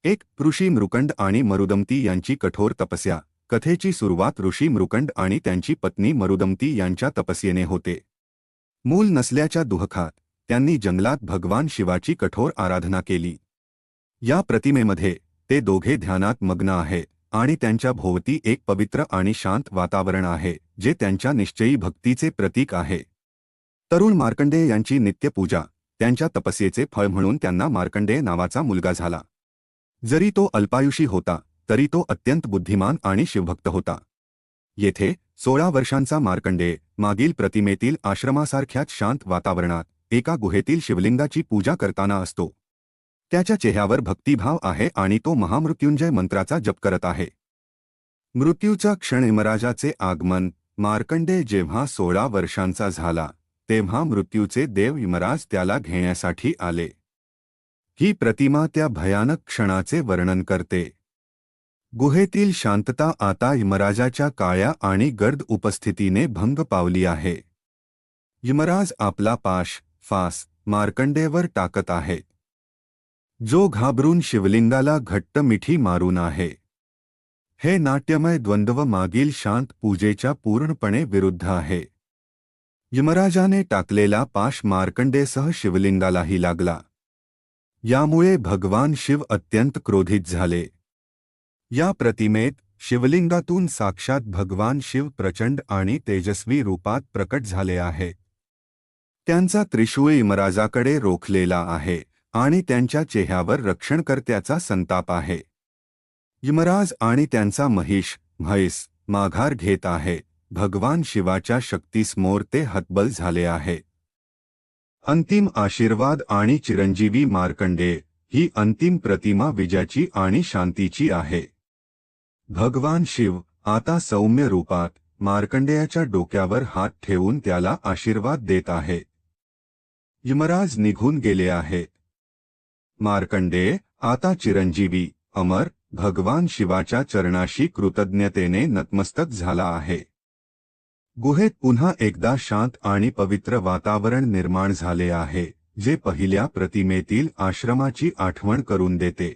एक ऋषी मृकंड आणि मरुदमती यांची कठोर तपस्या। कथेची सुरुवात ऋषी मृकंड आणि त्यांची पत्नी मरुदमती यांच्या तपस्येने होते। मूल नसल्याच्या दुःखात त्यांनी जंगलात भगवान शिवाची कठोर आराधना केली। या प्रतिमेमध्ये ते दोघे ध्यानात मग्न आहेत आणि त्यांच्या भोवती एक पवित्र आणि शांत वातावरण आहे, जे त्यांच्या निश्चयी भक्तीचे प्रतीक आहे। तरुण मार्कंडेय यांची नित्यपूजा। त्यांच्या तपस्येचे फळ म्हणून त्यांना मार्कंडेय नावाचा मुलगा झाला। जरी तो अल्पायुषी होता, तरी तो अत्यंत बुद्धिमान आणि शिवभक्त होता। येथे 16 वर्षांचा मार्कंडेय मागील प्रतिमेतील आश्रमासारख्याच शांत वातावरणात एका गुहेतील शिवलिंगाची पूजा करताना असतो। त्याच्या चेहऱ्यावर भक्तिभाव आहे आणि तो महामृत्युंजय मंत्राचा जप करत आहे। मृत्यूचा क्षण यमराजाचे आगमन। मार्कंडेय जेव्हा 16 वर्षांचा झाला, तेव्हा मृत्यूचे देव यमराज त्याला घेण्यासाठी आले। ही प्रतिमा त्या भयानक क्षणाचे वर्णन करते। गुहेतील शांतता आता यमराजाच्या काळ्या आणि गर्द उपस्थितीने भंग पावली आहे। यमराज आपला फास मार्कंडेयवर टाकत आहे, जो घाबरून शिवलिंगाला घट्ट मिठी मारून आहे। हे नाट्यमय द्वंद्व मागील शांत पूजेच्या पूर्णपणे विरुद्ध आहे। यमराजाने टाकलेला पाश मार्कंडेयसह शिवलिंगालाही लागला। यामुळे भगवान शिव अत्यंत क्रोधित झाले। या प्रतिमेत शिवलिंगातून साक्षात भगवान शिव प्रचंड आणि तेजस्वी रूपात प्रकट झाले आहेत। त्यांचा त्रिशूळ यमराजाकडे रोखलेला आहे आणि त्यांच्या चेहऱ्यावर रक्षणकर्त्याचा संताप आहे। यमराज आणि त्यांचा म्हैस माघार घेत आहे। भगवान शिवाच्या शक्तीसमोर ते हतबल झाले आहे। अंतिम आशीर्वाद आणि चिरंजीवी मार्कंडेय। ही अंतिम प्रतिमा विजयाची आणि शांतीची आहे। भगवान शिव आता सौम्य रूपात मार्कंडेयाच्या डोक्यावर हात ठेवून त्याला आशीर्वाद देत आहे। यमराज निघून गेले आहेत। मार्कंडेय आता चिरंजीवी अमर भगवान शिवाच्या चरणाशी कृतज्ञतेने नतमस्तक झाला आहे। गुहेत पुन्हा एकदा शांत आणि पवित्र वातावरण निर्माण झाले आहे, जे पहिल्या प्रतिमेतील आश्रमाची आठवण करून देते।